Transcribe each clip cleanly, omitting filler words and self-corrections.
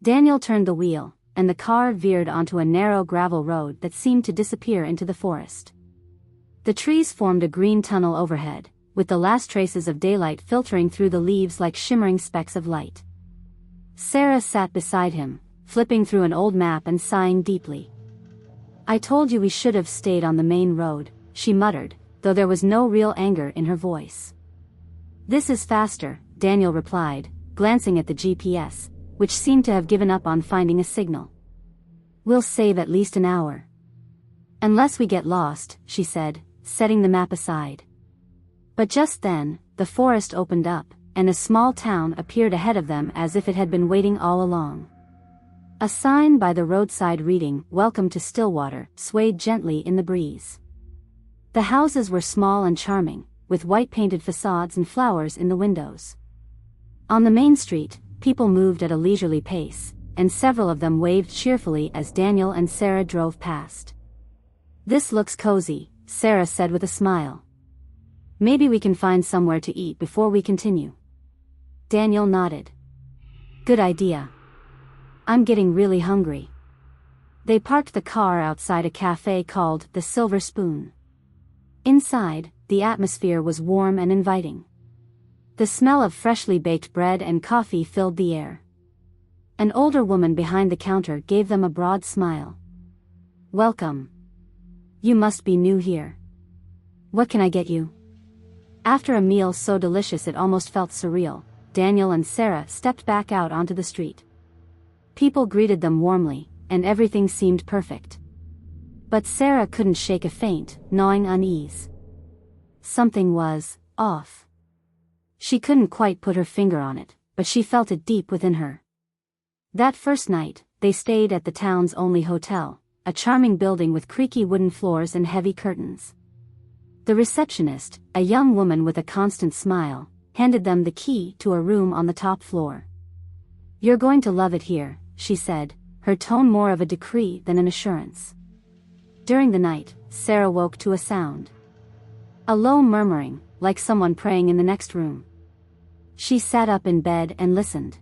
Daniel turned the wheel, and the car veered onto a narrow gravel road that seemed to disappear into the forest. The trees formed a green tunnel overhead, with the last traces of daylight filtering through the leaves like shimmering specks of light. Sarah sat beside him, flipping through an old map and sighing deeply. "I told you we should have stayed on the main road," she muttered, though there was no real anger in her voice. "This is faster," Daniel replied, glancing at the GPS, which seemed to have given up on finding a signal. "We'll save at least an hour." "Unless we get lost," she said, setting the map aside. But just then, the forest opened up, and a small town appeared ahead of them as if it had been waiting all along. A sign by the roadside reading, "Welcome to Stillwater," swayed gently in the breeze. The houses were small and charming, with white-painted facades and flowers in the windows. On the main street, people moved at a leisurely pace, and several of them waved cheerfully as Daniel and Sarah drove past. "This looks cozy," Sarah said with a smile. "Maybe we can find somewhere to eat before we continue." Daniel nodded. "Good idea. I'm getting really hungry." They parked the car outside a cafe called The Silver Spoon. Inside, the atmosphere was warm and inviting. The smell of freshly baked bread and coffee filled the air. An older woman behind the counter gave them a broad smile. "Welcome. You must be new here. What can I get you?" After a meal so delicious it almost felt surreal, Daniel and Sarah stepped back out onto the street. People greeted them warmly, and everything seemed perfect. But Sarah couldn't shake a faint, gnawing unease. Something was off. She couldn't quite put her finger on it, but she felt it deep within her. That first night, they stayed at the town's only hotel, a charming building with creaky wooden floors and heavy curtains. The receptionist, a young woman with a constant smile, handed them the key to a room on the top floor. "You're going to love it here," she said, her tone more of a decree than an assurance. During the night, Sarah woke to a sound. A low murmuring, like someone praying in the next room. She sat up in bed and listened.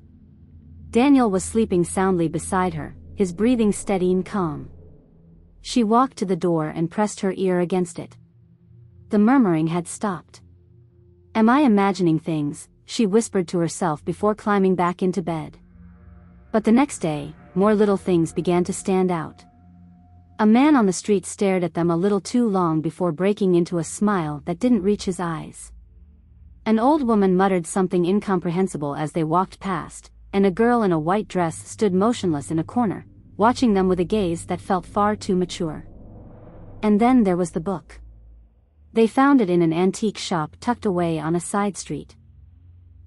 Daniel was sleeping soundly beside her, his breathing steady and calm. She walked to the door and pressed her ear against it. The murmuring had stopped. "Am I imagining things?" she whispered to herself before climbing back into bed. But the next day, more little things began to stand out. A man on the street stared at them a little too long before breaking into a smile that didn't reach his eyes. An old woman muttered something incomprehensible as they walked past, and a girl in a white dress stood motionless in a corner, watching them with a gaze that felt far too mature. And then there was the book. They found it in an antique shop tucked away on a side street.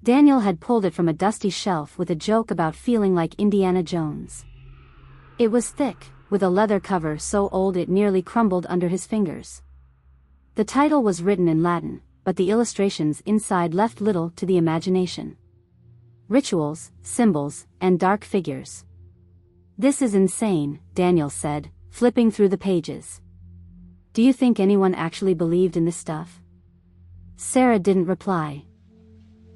Daniel had pulled it from a dusty shelf with a joke about feeling like Indiana Jones. It was thick, with a leather cover so old it nearly crumbled under his fingers. The title was written in Latin, but the illustrations inside left little to the imagination. Rituals, symbols, and dark figures. "This is insane," Daniel said, flipping through the pages. "Do you think anyone actually believed in this stuff?" Sarah didn't reply.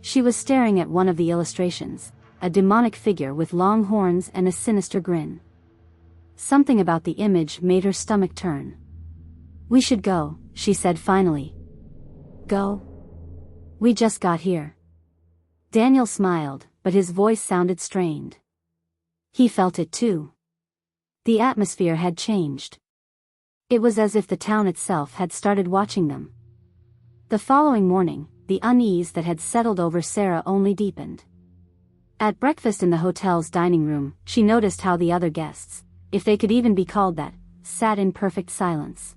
She was staring at one of the illustrations, a demonic figure with long horns and a sinister grin. Something about the image made her stomach turn. "We should go," she said finally. "Go? We just got here." Daniel smiled, but his voice sounded strained. He felt it too. The atmosphere had changed. It was as if the town itself had started watching them. The following morning, the unease that had settled over Sarah only deepened. At breakfast in the hotel's dining room, she noticed how the other guests, if they could even be called that, sat in perfect silence.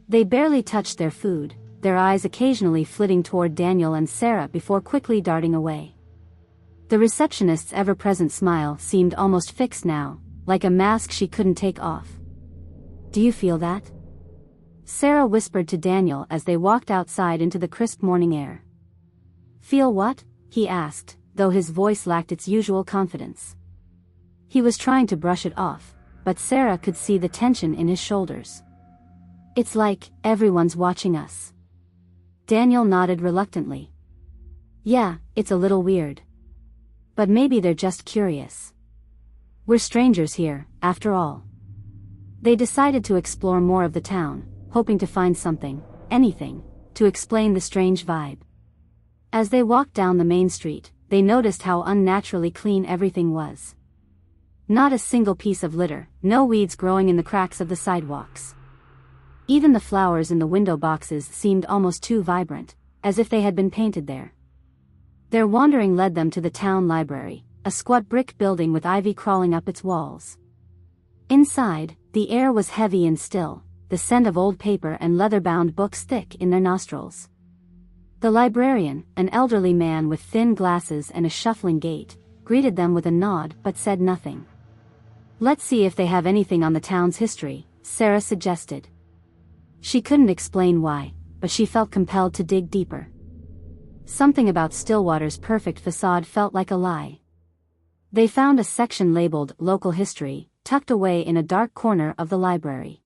They barely touched their food, their eyes occasionally flitting toward Daniel and Sarah before quickly darting away. The receptionist's ever-present smile seemed almost fixed now, like a mask she couldn't take off. "Do you feel that?" Sarah whispered to Daniel as they walked outside into the crisp morning air. "Feel what?" he asked, though his voice lacked its usual confidence. He was trying to brush it off, but Sarah could see the tension in his shoulders. "It's like everyone's watching us." Daniel nodded reluctantly. "Yeah, it's a little weird. But maybe they're just curious." We're strangers here, after all. They decided to explore more of the town, hoping to find something, anything, to explain the strange vibe. As they walked down the main street, they noticed how unnaturally clean everything was. Not a single piece of litter, no weeds growing in the cracks of the sidewalks. Even the flowers in the window boxes seemed almost too vibrant, as if they had been painted there. Their wandering led them to the town library, a squat brick building with ivy crawling up its walls. Inside, the air was heavy and still, the scent of old paper and leather-bound books thick in their nostrils. The librarian, an elderly man with thin glasses and a shuffling gait, greeted them with a nod but said nothing. "Let's see if they have anything on the town's history," Sarah suggested. She couldn't explain why, but she felt compelled to dig deeper. Something about Stillwater's perfect facade felt like a lie. They found a section labeled Local History, tucked away in a dark corner of the library.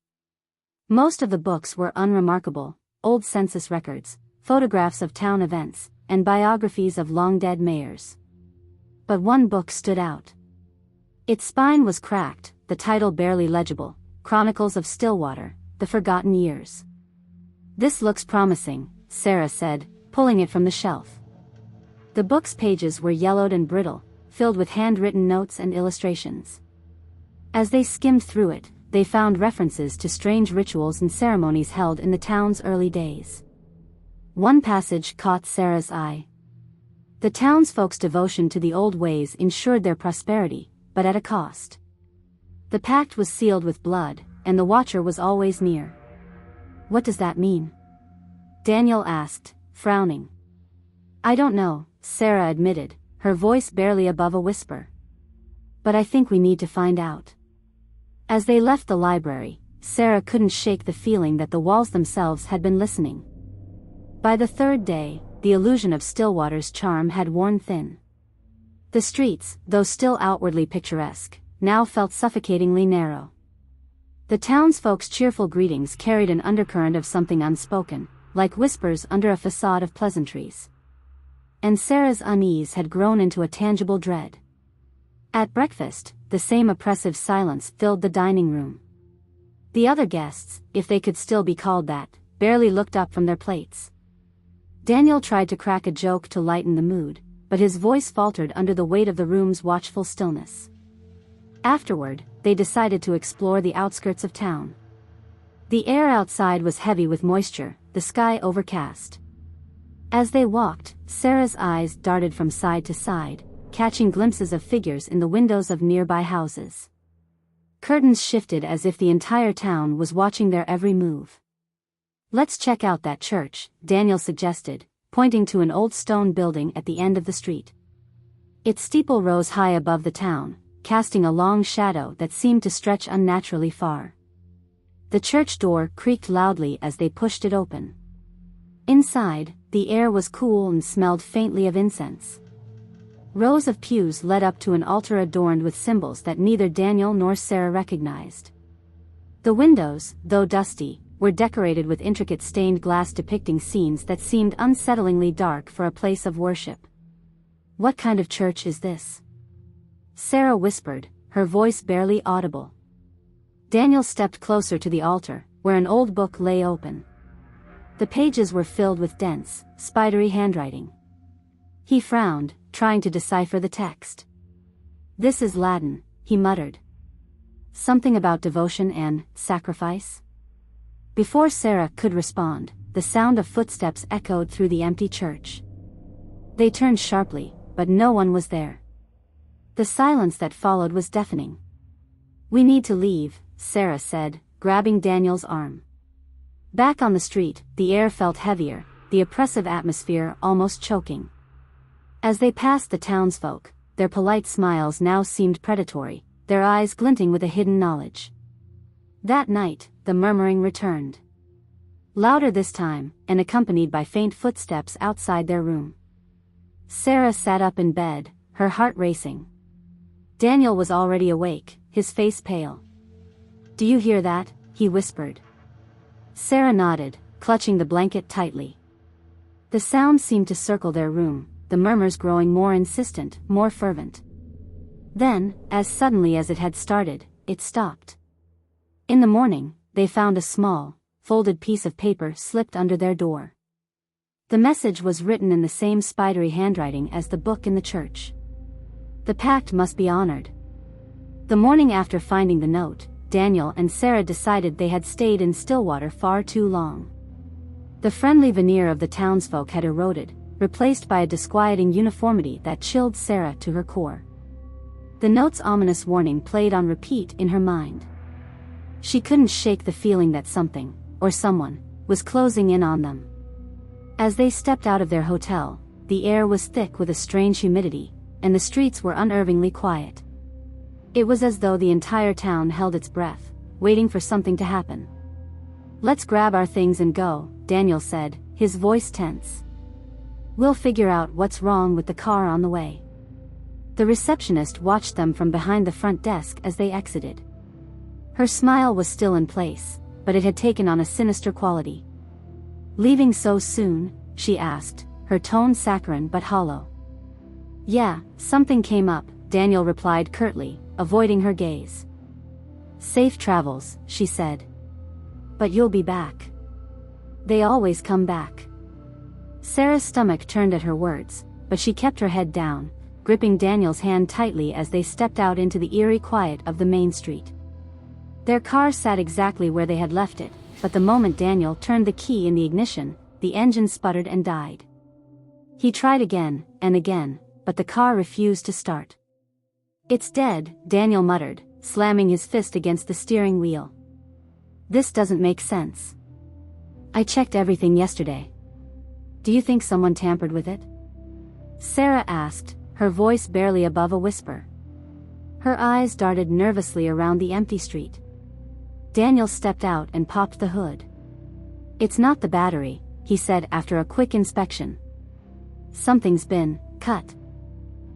Most of the books were unremarkable, old census records, photographs of town events, and biographies of long-dead mayors. But one book stood out. Its spine was cracked, the title barely legible, Chronicles of Stillwater, The Forgotten Years. "This looks promising," Sarah said, pulling it from the shelf. The book's pages were yellowed and brittle, filled with handwritten notes and illustrations. As they skimmed through it, they found references to strange rituals and ceremonies held in the town's early days. One passage caught Sarah's eye. The townsfolk's devotion to the old ways ensured their prosperity, but at a cost. The pact was sealed with blood, and the watcher was always near. "What does that mean?" Daniel asked, frowning. "I don't know," Sarah admitted, her voice barely above a whisper. "But I think we need to find out." As they left the library, Sarah couldn't shake the feeling that the walls themselves had been listening. By the third day, the illusion of Stillwater's charm had worn thin. The streets, though still outwardly picturesque, now felt suffocatingly narrow. The townsfolk's cheerful greetings carried an undercurrent of something unspoken, like whispers under a facade of pleasantries. And Sarah's unease had grown into a tangible dread. At breakfast, the same oppressive silence filled the dining room. The other guests, if they could still be called that, barely looked up from their plates. Daniel tried to crack a joke to lighten the mood, but his voice faltered under the weight of the room's watchful stillness. Afterward, they decided to explore the outskirts of town. The air outside was heavy with moisture, the sky overcast. As they walked, Sarah's eyes darted from side to side, catching glimpses of figures in the windows of nearby houses. Curtains shifted as if the entire town was watching their every move. "Let's check out that church," Daniel suggested, pointing to an old stone building at the end of the street. Its steeple rose high above the town, casting a long shadow that seemed to stretch unnaturally far. The church door creaked loudly as they pushed it open. Inside, the air was cool and smelled faintly of incense. Rows of pews led up to an altar adorned with symbols that neither Daniel nor Sarah recognized. The windows, though dusty, were decorated with intricate stained glass depicting scenes that seemed unsettlingly dark for a place of worship. "What kind of church is this?" Sarah whispered, her voice barely audible. Daniel stepped closer to the altar, where an old book lay open. The pages were filled with dense, spidery handwriting. He frowned, trying to decipher the text. "This is Latin," he muttered. "Something about devotion and sacrifice?" Before Sarah could respond, the sound of footsteps echoed through the empty church. They turned sharply, but no one was there. The silence that followed was deafening. "We need to leave," Sarah said, grabbing Daniel's arm. Back on the street, the air felt heavier, the oppressive atmosphere almost choking. As they passed the townsfolk, their polite smiles now seemed predatory, their eyes glinting with a hidden knowledge. That night, the murmuring returned. Louder this time, and accompanied by faint footsteps outside their room. Sarah sat up in bed, her heart racing. Daniel was already awake, his face pale. "Do you hear that?" he whispered. Sarah nodded, clutching the blanket tightly. The sound seemed to circle their room, the murmurs growing more insistent, more fervent. Then, as suddenly as it had started, it stopped. In the morning, they found a small, folded piece of paper slipped under their door. The message was written in the same spidery handwriting as the book in the church. The pact must be honored. The morning after finding the note, Daniel and Sarah decided they had stayed in Stillwater far too long. The friendly veneer of the townsfolk had eroded, replaced by a disquieting uniformity that chilled Sarah to her core. The note's ominous warning played on repeat in her mind. She couldn't shake the feeling that something, or someone, was closing in on them. As they stepped out of their hotel, the air was thick with a strange humidity, and the streets were unnervingly quiet. It was as though the entire town held its breath, waiting for something to happen. "Let's grab our things and go," Daniel said, his voice tense. "We'll figure out what's wrong with the car on the way." The receptionist watched them from behind the front desk as they exited. Her smile was still in place, but it had taken on a sinister quality. "Leaving so soon?" she asked, her tone saccharine but hollow. "Yeah, something came up," Daniel replied curtly, avoiding her gaze. "Safe travels," she said. "But you'll be back." "They always come back." Sarah's stomach turned at her words, but she kept her head down, gripping Daniel's hand tightly as they stepped out into the eerie quiet of the main street. Their car sat exactly where they had left it, but the moment Daniel turned the key in the ignition, the engine sputtered and died. He tried again, and again, but the car refused to start. "It's dead," Daniel muttered, slamming his fist against the steering wheel. "This doesn't make sense. I checked everything yesterday. Do you think someone tampered with it?" Sarah asked, her voice barely above a whisper. Her eyes darted nervously around the empty street. Daniel stepped out and popped the hood. "It's not the battery," he said after a quick inspection. "Something's been cut."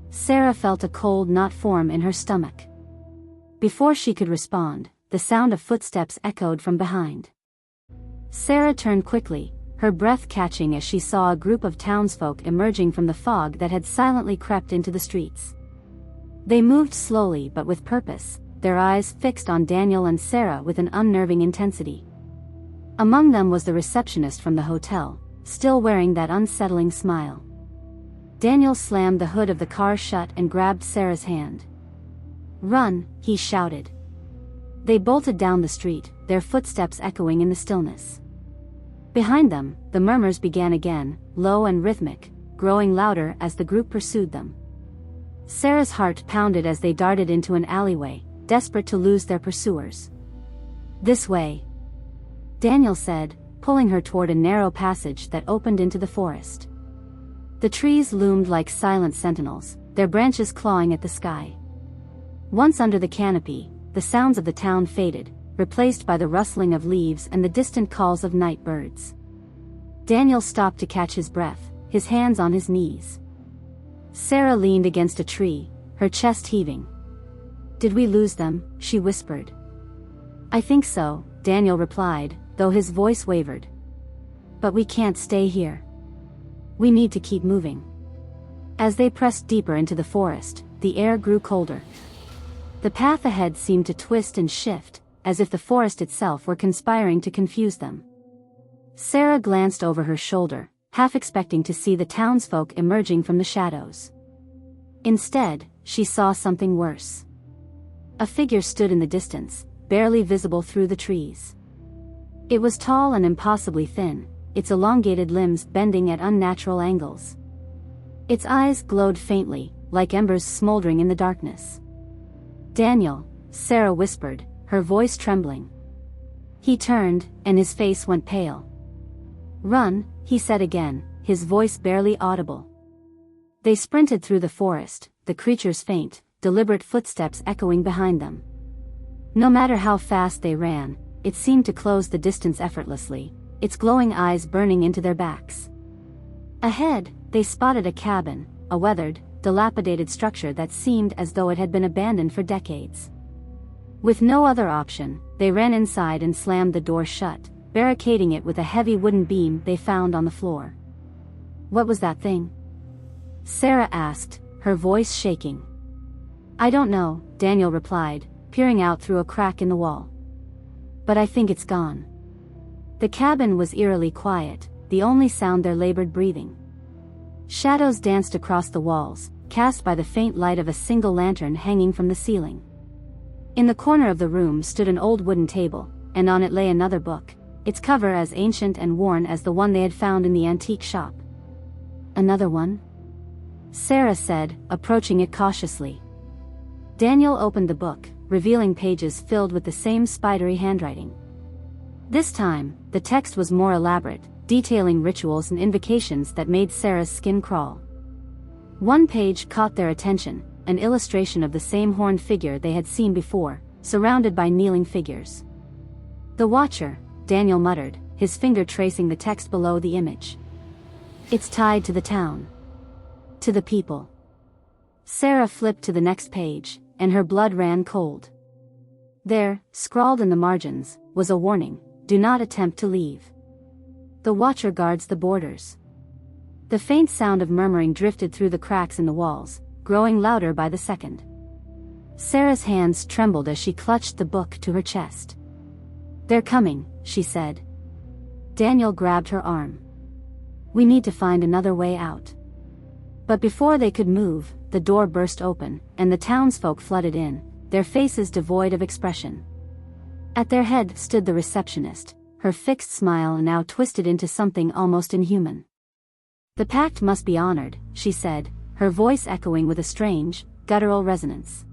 Sarah felt a cold knot form in her stomach. Before she could respond, the sound of footsteps echoed from behind. Sarah turned quickly, her breath catching as she saw a group of townsfolk emerging from the fog that had silently crept into the streets. They moved slowly but with purpose, their eyes fixed on Daniel and Sarah with an unnerving intensity. Among them was the receptionist from the hotel, still wearing that unsettling smile. Daniel slammed the hood of the car shut and grabbed Sarah's hand. "Run," he shouted. They bolted down the street, their footsteps echoing in the stillness. Behind them, the murmurs began again, low and rhythmic, growing louder as the group pursued them. Sarah's heart pounded as they darted into an alleyway, desperate to lose their pursuers. "This way," Daniel said, pulling her toward a narrow passage that opened into the forest. The trees loomed like silent sentinels, their branches clawing at the sky. Once under the canopy, the sounds of the town faded, replaced by the rustling of leaves and the distant calls of night birds. Daniel stopped to catch his breath, his hands on his knees. Sarah leaned against a tree, her chest heaving. "Did we lose them?" she whispered. "I think so," Daniel replied, though his voice wavered. "But we can't stay here. We need to keep moving." As they pressed deeper into the forest, the air grew colder. The path ahead seemed to twist and shift, as if the forest itself were conspiring to confuse them. Sarah glanced over her shoulder, half expecting to see the townsfolk emerging from the shadows. Instead, she saw something worse. A figure stood in the distance, barely visible through the trees. It was tall and impossibly thin, its elongated limbs bending at unnatural angles. Its eyes glowed faintly, like embers smoldering in the darkness. "Daniel," Sarah whispered, her voice trembling. He turned, and his face went pale. "Run," he said again, his voice barely audible. They sprinted through the forest, the creature's faint, deliberate footsteps echoing behind them. No matter how fast they ran, it seemed to close the distance effortlessly, its glowing eyes burning into their backs. Ahead, they spotted a cabin, a weathered, dilapidated structure that seemed as though it had been abandoned for decades. With no other option, they ran inside and slammed the door shut, barricading it with a heavy wooden beam they found on the floor. "What was that thing?" Sarah asked, her voice shaking. I don't know, Daniel replied, peering out through a crack in the wall. But I think it's gone. The cabin was eerily quiet, the only sound their labored breathing. Shadows danced across the walls, cast by the faint light of a single lantern hanging from the ceiling. In the corner of the room stood an old wooden table, and on it lay another book, its cover as ancient and worn as the one they had found in the antique shop. Another one? Sarah said, approaching it cautiously. Daniel opened the book, revealing pages filled with the same spidery handwriting. This time, the text was more elaborate, detailing rituals and invocations that made Sarah's skin crawl. One page caught their attention, an illustration of the same horned figure they had seen before, surrounded by kneeling figures. The Watcher, Daniel muttered, his finger tracing the text below the image. It's tied to the town. To the people. Sarah flipped to the next page, and her blood ran cold. There, scrawled in the margins, was a warning: do not attempt to leave. The Watcher guards the borders. The faint sound of murmuring drifted through the cracks in the walls, growing louder by the second. Sarah's hands trembled as she clutched the book to her chest. They're coming, she said. Daniel grabbed her arm. We need to find another way out. But before they could move, the door burst open, and the townsfolk flooded in, their faces devoid of expression. At their head stood the receptionist, her fixed smile now twisted into something almost inhuman. The pact must be honored, she said, her voice echoing with a strange, guttural resonance.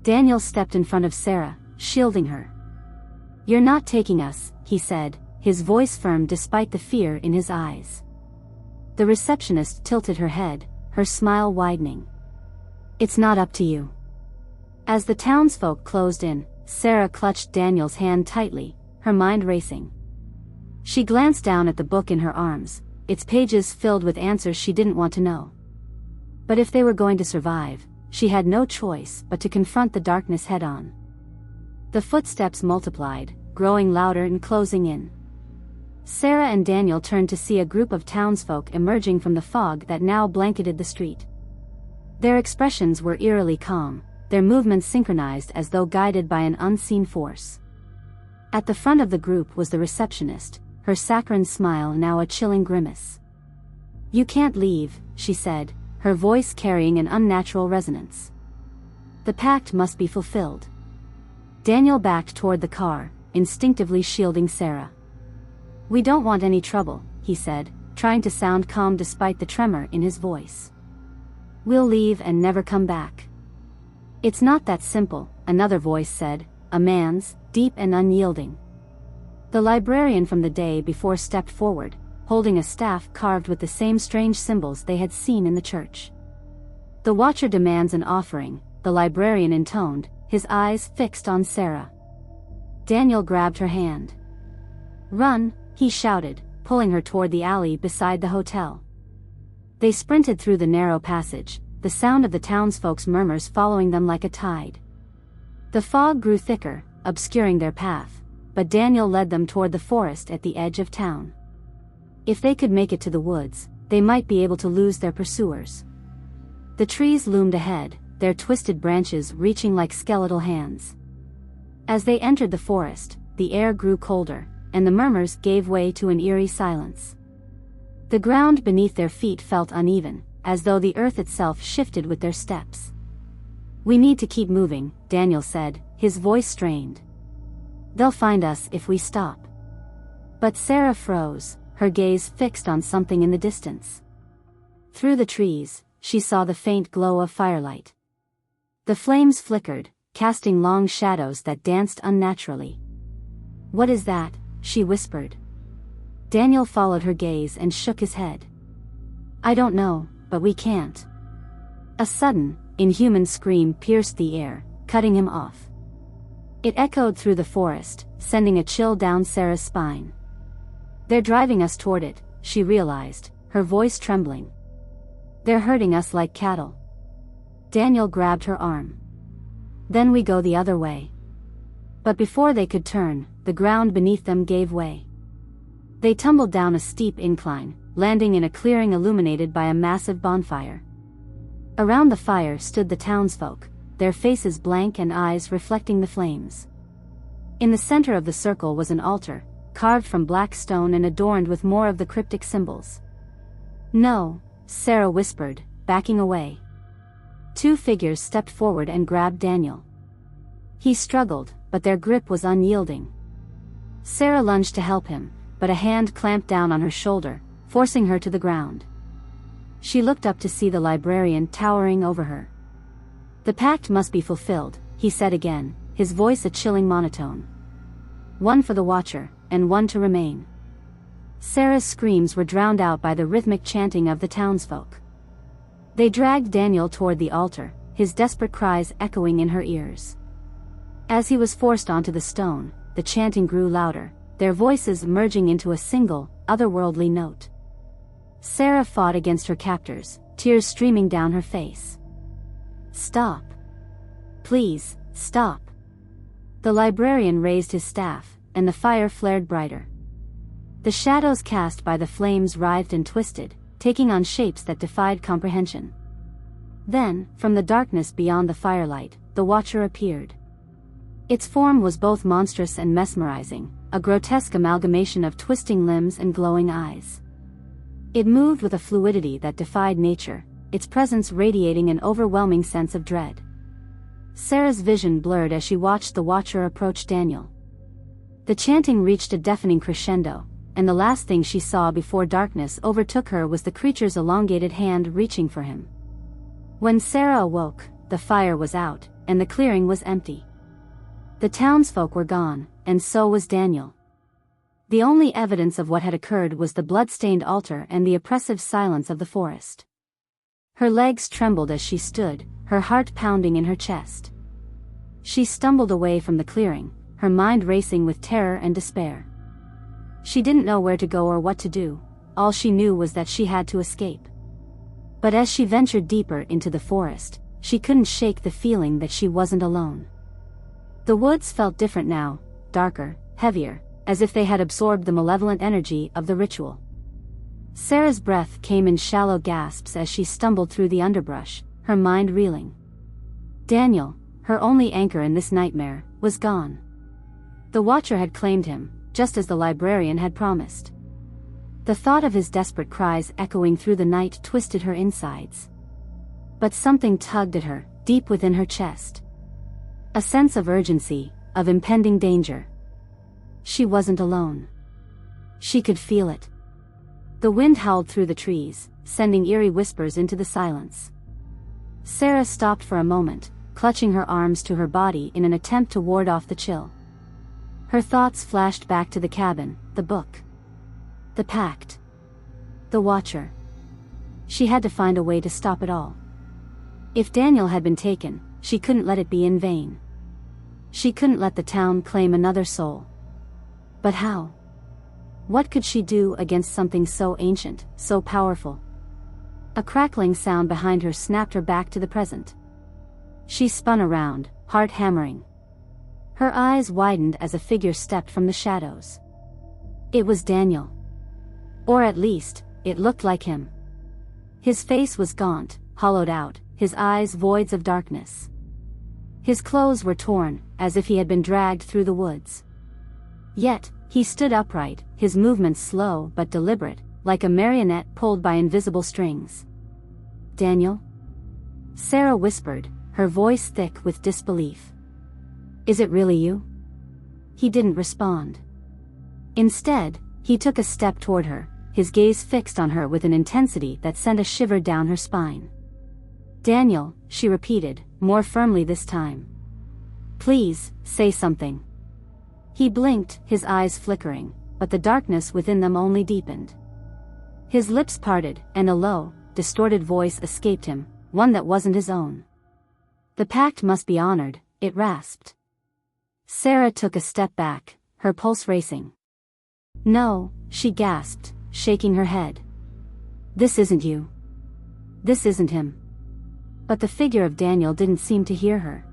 Daniel stepped in front of Sarah, shielding her. You're not taking us, he said, his voice firm despite the fear in his eyes. The receptionist tilted her head, her smile widening. It's not up to you. As the townsfolk closed in, Sarah clutched Daniel's hand tightly, her mind racing. She glanced down at the book in her arms, its pages filled with answers she didn't want to know. But if they were going to survive, she had no choice but to confront the darkness head-on. The footsteps multiplied, growing louder and closing in. Sarah and Daniel turned to see a group of townsfolk emerging from the fog that now blanketed the street. Their expressions were eerily calm, their movements synchronized as though guided by an unseen force. At the front of the group was the receptionist, her saccharine smile now a chilling grimace. You can't leave, she said, her voice carrying an unnatural resonance. The pact must be fulfilled. Daniel backed toward the car, instinctively shielding Sarah. We don't want any trouble, he said, trying to sound calm despite the tremor in his voice. We'll leave and never come back. It's not that simple, another voice said, a man's, deep and unyielding. The librarian from the day before stepped forward, holding a staff carved with the same strange symbols they had seen in the church. The Watcher demands an offering, the librarian intoned, his eyes fixed on Sarah. Daniel grabbed her hand. Run, he shouted, pulling her toward the alley beside the hotel. They sprinted through the narrow passage, the sound of the townsfolk's murmurs following them like a tide. The fog grew thicker, obscuring their path, but Daniel led them toward the forest at the edge of town. If they could make it to the woods, they might be able to lose their pursuers. The trees loomed ahead, their twisted branches reaching like skeletal hands. As they entered the forest, the air grew colder, and the murmurs gave way to an eerie silence. The ground beneath their feet felt uneven, as though the earth itself shifted with their steps. We need to keep moving, Daniel said, his voice strained. They'll find us if we stop. But Sarah froze, her gaze fixed on something in the distance. Through the trees, she saw the faint glow of firelight. The flames flickered, casting long shadows that danced unnaturally. What is that? She whispered. Daniel followed her gaze and shook his head. I don't know, but we can't. A sudden, inhuman scream pierced the air, cutting him off. It echoed through the forest, sending a chill down Sarah's spine. They're driving us toward it, she realized, her voice trembling. They're herding us like cattle. Daniel grabbed her arm. Then we go the other way. But before they could turn, the ground beneath them gave way. They tumbled down a steep incline, landing in a clearing illuminated by a massive bonfire. Around the fire stood the townsfolk, their faces blank and eyes reflecting the flames. In the center of the circle was an altar, carved from black stone and adorned with more of the cryptic symbols. "No," Sarah whispered, backing away. Two figures stepped forward and grabbed Daniel. He struggled, but their grip was unyielding. Sarah lunged to help him, but a hand clamped down on her shoulder, forcing her to the ground. She looked up to see the librarian towering over her. "The pact must be fulfilled," he said again, his voice a chilling monotone. "One for the Watcher, and one to remain." Sarah's screams were drowned out by the rhythmic chanting of the townsfolk. They dragged Daniel toward the altar, his desperate cries echoing in her ears. As he was forced onto the stone, the chanting grew louder, their voices merging into a single, otherworldly note. Sarah fought against her captors, tears streaming down her face. "Stop. Please, stop." The librarian raised his staff, and the fire flared brighter. The shadows cast by the flames writhed and twisted, taking on shapes that defied comprehension. Then, from the darkness beyond the firelight, the Watcher appeared. Its form was both monstrous and mesmerizing, a grotesque amalgamation of twisting limbs and glowing eyes. It moved with a fluidity that defied nature, its presence radiating an overwhelming sense of dread. Sarah's vision blurred as she watched the Watcher approach Daniel. The chanting reached a deafening crescendo, and the last thing she saw before darkness overtook her was the creature's elongated hand reaching for him. When Sarah awoke, the fire was out, and the clearing was empty. The townsfolk were gone, and so was Daniel. The only evidence of what had occurred was the blood-stained altar and the oppressive silence of the forest. Her legs trembled as she stood, her heart pounding in her chest. She stumbled away from the clearing, her mind racing with terror and despair. She didn't know where to go or what to do, all she knew was that she had to escape. But as she ventured deeper into the forest, she couldn't shake the feeling that she wasn't alone. The woods felt different now, darker, heavier, as if they had absorbed the malevolent energy of the ritual. Sarah's breath came in shallow gasps as she stumbled through the underbrush, her mind reeling. Daniel, her only anchor in this nightmare, was gone. The Watcher had claimed him, just as the librarian had promised. The thought of his desperate cries echoing through the night twisted her insides. But something tugged at her, deep within her chest. A sense of urgency, of impending danger. She wasn't alone. She could feel it. The wind howled through the trees, sending eerie whispers into the silence. Sarah stopped for a moment, clutching her arms to her body in an attempt to ward off the chill. Her thoughts flashed back to the cabin, the book. The pact. The Watcher. She had to find a way to stop it all. If Daniel had been taken, she couldn't let it be in vain. She couldn't let the town claim another soul. But how? What could she do against something so ancient, so powerful? A crackling sound behind her snapped her back to the present. She spun around, heart hammering. Her eyes widened as a figure stepped from the shadows. It was Daniel. Or at least, it looked like him. His face was gaunt, hollowed out, his eyes voids of darkness. His clothes were torn, as if he had been dragged through the woods. Yet, he stood upright, his movements slow but deliberate, like a marionette pulled by invisible strings. "Daniel?" Sarah whispered, her voice thick with disbelief. "Is it really you?" He didn't respond. Instead, he took a step toward her, his gaze fixed on her with an intensity that sent a shiver down her spine. "Daniel," she repeated, more firmly this time. "Please, say something." He blinked, his eyes flickering, but the darkness within them only deepened. His lips parted, and a low, distorted voice escaped him, one that wasn't his own. "The pact must be honored," it rasped. Sarah took a step back, her pulse racing. "No," she gasped, shaking her head. "This isn't you. This isn't him." But the figure of Daniel didn't seem to hear her.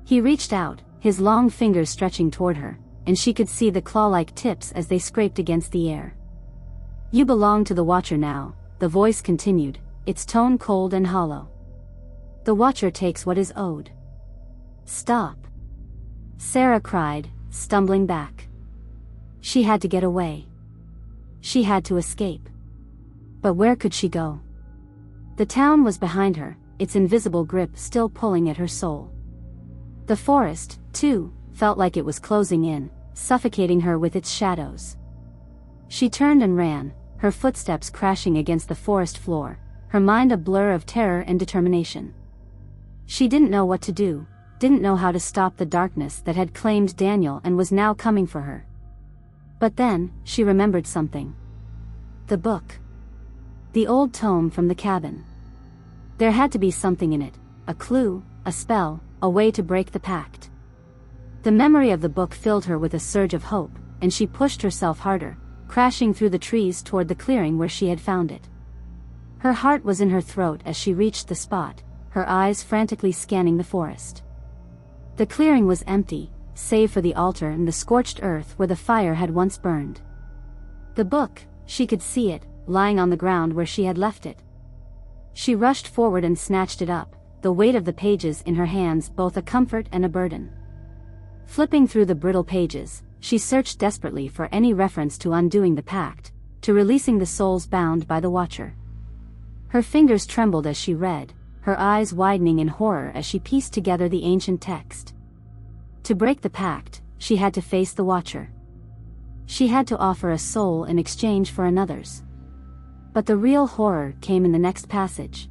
He reached out, his long fingers stretching toward her, and she could see the claw-like tips as they scraped against the air. "You belong to the Watcher now," the voice continued, its tone cold and hollow. The Watcher takes what is owed. Stop! Sarah cried, stumbling back. She had to get away. She had to escape. But where could she go? The town was behind her, its invisible grip still pulling at her soul. The forest, too, felt like it was closing in, suffocating her with its shadows. She turned and ran, her footsteps crashing against the forest floor, her mind a blur of terror and determination. She didn't know what to do, didn't know how to stop the darkness that had claimed Daniel and was now coming for her. But then, she remembered something. The book. The old tome from the cabin. There had to be something in it, a clue, a spell, a way to break the pact. The memory of the book filled her with a surge of hope, and she pushed herself harder, crashing through the trees toward the clearing where she had found it. Her heart was in her throat as she reached the spot, her eyes frantically scanning the forest. The clearing was empty, save for the altar and the scorched earth where the fire had once burned. The book, she could see it, lying on the ground where she had left it. She rushed forward and snatched it up, the weight of the pages in her hands both a comfort and a burden. Flipping through the brittle pages, she searched desperately for any reference to undoing the pact, to releasing the souls bound by the Watcher. Her fingers trembled as she read, her eyes widening in horror as she pieced together the ancient text. To break the pact, she had to face the Watcher. She had to offer a soul in exchange for another's. But the real horror came in the next passage.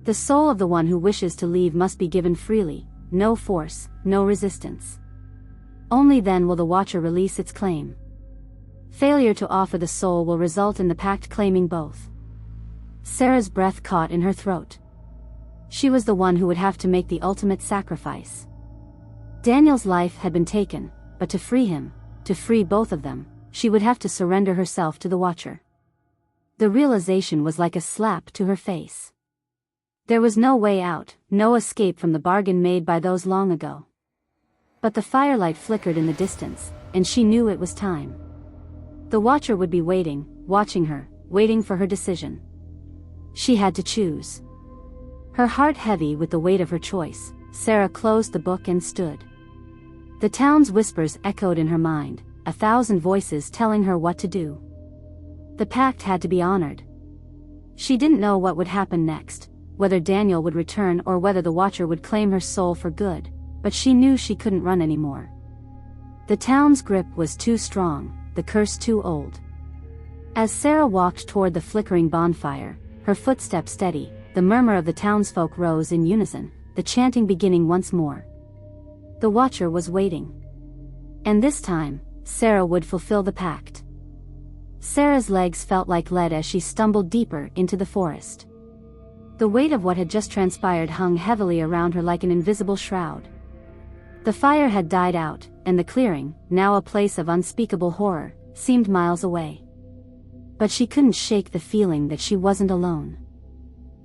The soul of the one who wishes to leave must be given freely, no force, no resistance. Only then will the Watcher release its claim. Failure to offer the soul will result in the pact claiming both. Sarah's breath caught in her throat. She was the one who would have to make the ultimate sacrifice. Daniel's life had been taken, but to free him, to free both of them, she would have to surrender herself to the Watcher. The realization was like a slap to her face. There was no way out, no escape from the bargain made by those long ago. But the firelight flickered in the distance, and she knew it was time. The Watcher would be waiting, watching her, waiting for her decision. She had to choose. Her heart heavy with the weight of her choice, Sarah closed the book and stood. The town's whispers echoed in her mind, 1,000 voices telling her what to do. The pact had to be honored. She didn't know what would happen next, whether Daniel would return or whether the Watcher would claim her soul for good, but she knew she couldn't run anymore. The town's grip was too strong, the curse too old. As Sarah walked toward the flickering bonfire, her footsteps steady, the murmur of the townsfolk rose in unison, the chanting beginning once more. The Watcher was waiting. And this time, Sarah would fulfill the pact. Sarah's legs felt like lead as she stumbled deeper into the forest. The weight of what had just transpired hung heavily around her like an invisible shroud. The fire had died out, and the clearing, now a place of unspeakable horror, seemed miles away. But she couldn't shake the feeling that she wasn't alone.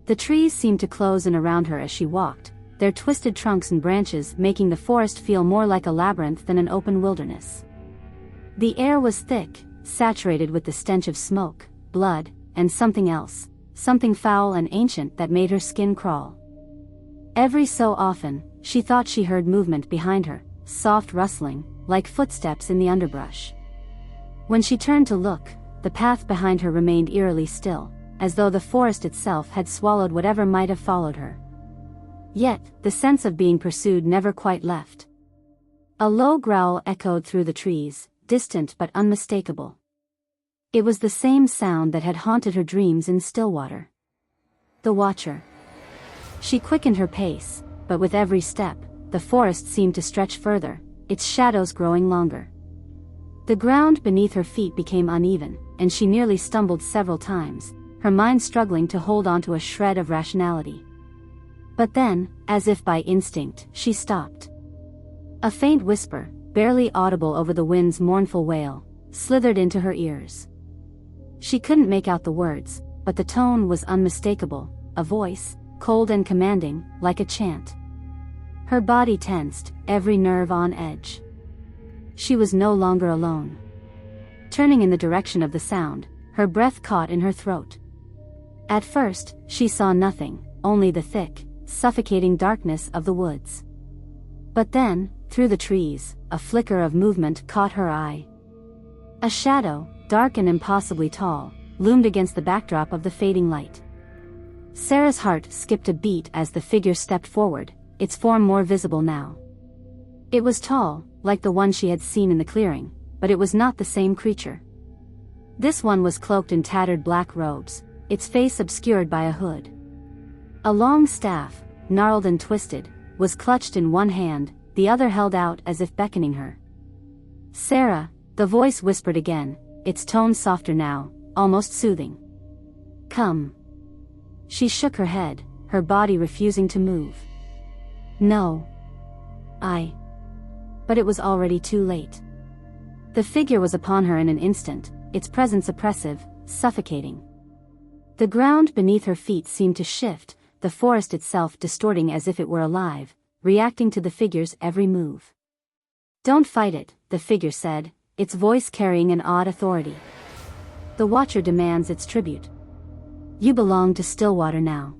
The trees seemed to close in around her as she walked, their twisted trunks and branches making the forest feel more like a labyrinth than an open wilderness. The air was thick, saturated with the stench of smoke, blood, and something else, something foul and ancient that made her skin crawl. Every so often, she thought she heard movement behind her, soft rustling, like footsteps in the underbrush. When she turned to look, the path behind her remained eerily still, as though the forest itself had swallowed whatever might have followed her. Yet, the sense of being pursued never quite left. A low growl echoed through the trees, distant but unmistakable. It was the same sound that had haunted her dreams in Stillwater. The Watcher. She quickened her pace, but with every step, the forest seemed to stretch further, its shadows growing longer. The ground beneath her feet became uneven, and she nearly stumbled several times, her mind struggling to hold onto a shred of rationality. But then, as if by instinct, she stopped. A faint whisper, barely audible over the wind's mournful wail, slithered into her ears. She couldn't make out the words, but the tone was unmistakable, a voice, cold and commanding, like a chant. Her body tensed, every nerve on edge. She was no longer alone. Turning in the direction of the sound, her breath caught in her throat. At first, she saw nothing, only the thick, suffocating darkness of the woods. But then, through the trees, a flicker of movement caught her eye. A shadow, dark and impossibly tall, loomed against the backdrop of the fading light. Sarah's heart skipped a beat as the figure stepped forward, its form more visible now. It was tall, like the one she had seen in the clearing, but it was not the same creature. This one was cloaked in tattered black robes, its face obscured by a hood. A long staff, gnarled and twisted, was clutched in one hand, the other held out as if beckoning her. "Sarah," the voice whispered again, its tone softer now, almost soothing. "Come." She shook her head, her body refusing to move. "No. But it was already too late. The figure was upon her in an instant, its presence oppressive, suffocating. The ground beneath her feet seemed to shift, the forest itself distorting as if it were alive, reacting to the figure's every move. "Don't fight it," the figure said, its voice carrying an odd authority. "The Watcher demands its tribute. You belong to Stillwater now."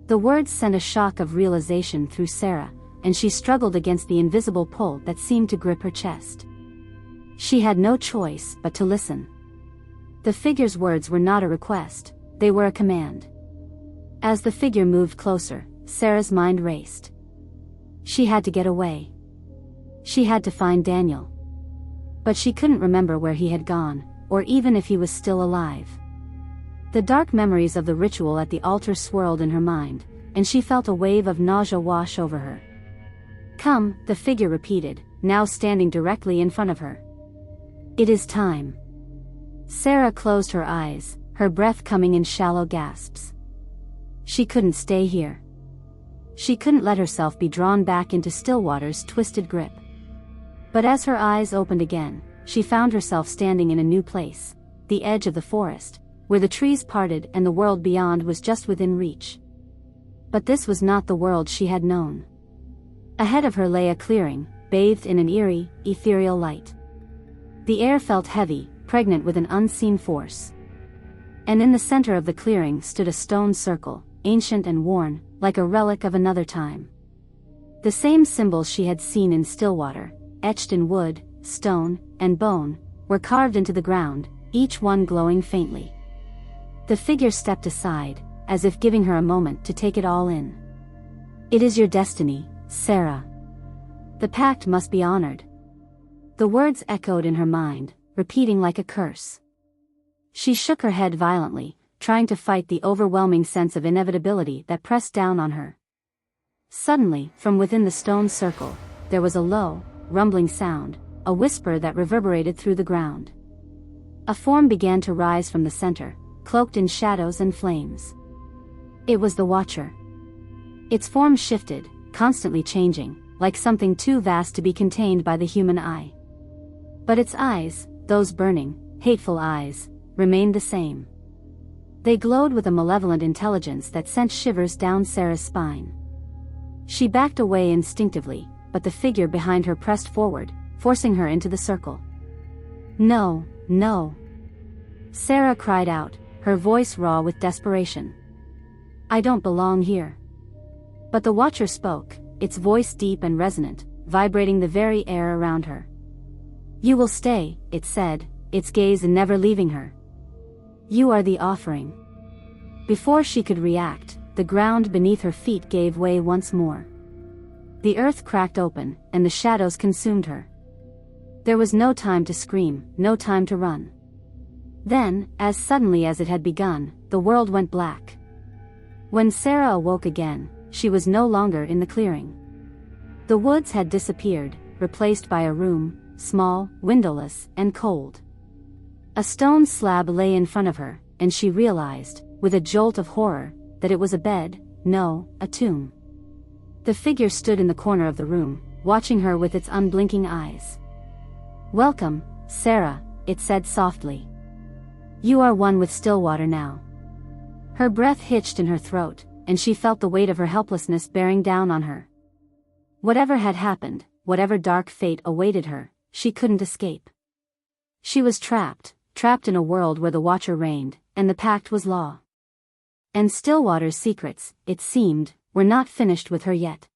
The words sent a shock of realization through Sarah, and she struggled against the invisible pull that seemed to grip her chest. She had no choice but to listen. The figure's words were not a request, they were a command. As the figure moved closer, Sarah's mind raced. She had to get away. She had to find Daniel. But she couldn't remember where he had gone, or even if he was still alive. The dark memories of the ritual at the altar swirled in her mind, and she felt a wave of nausea wash over her. "Come," the figure repeated, now standing directly in front of her. "It is time." Sarah closed her eyes, her breath coming in shallow gasps. She couldn't stay here. She couldn't let herself be drawn back into Stillwater's twisted grip. But as her eyes opened again, she found herself standing in a new place, the edge of the forest, where the trees parted and the world beyond was just within reach. But this was not the world she had known. Ahead of her lay a clearing, bathed in an eerie, ethereal light. The air felt heavy, pregnant with an unseen force. And in the center of the clearing stood a stone circle, ancient and worn, like a relic of another time. The same symbols she had seen in Stillwater, etched in wood, stone, and bone, were carved into the ground, each one glowing faintly. The figure stepped aside, as if giving her a moment to take it all in. "It is your destiny, Sarah. The pact must be honored." The words echoed in her mind, repeating like a curse. She shook her head violently, trying to fight the overwhelming sense of inevitability that pressed down on her. Suddenly, from within the stone circle, there was a low, rumbling sound, a whisper that reverberated through the ground. A form began to rise from the center, cloaked in shadows and flames. It was the Watcher. Its form shifted, constantly changing, like something too vast to be contained by the human eye. But its eyes, those burning, hateful eyes, remained the same. They glowed with a malevolent intelligence that sent shivers down Sarah's spine. She backed away instinctively, but the figure behind her pressed forward, forcing her into the circle. "No, no!" Sarah cried out, her voice raw with desperation. "I don't belong here." But the Watcher spoke, its voice deep and resonant, vibrating the very air around her. "You will stay," it said, its gaze never leaving her. "You are the offering." Before she could react, the ground beneath her feet gave way once more. The earth cracked open, and the shadows consumed her. There was no time to scream, no time to run. Then, as suddenly as it had begun, the world went black. When Sarah awoke again, she was no longer in the clearing. The woods had disappeared, replaced by a room, small, windowless, and cold. A stone slab lay in front of her, and she realized, with a jolt of horror, that it was a bed, no, a tomb. The figure stood in the corner of the room, watching her with its unblinking eyes. "Welcome, Sarah," it said softly. "You are one with Stillwater now." Her breath hitched in her throat, and she felt the weight of her helplessness bearing down on her. Whatever had happened, whatever dark fate awaited her, she couldn't escape. She was trapped in a world where the Watcher reigned, and the pact was law. And Stillwater's secrets, it seemed, we're not finished with her yet.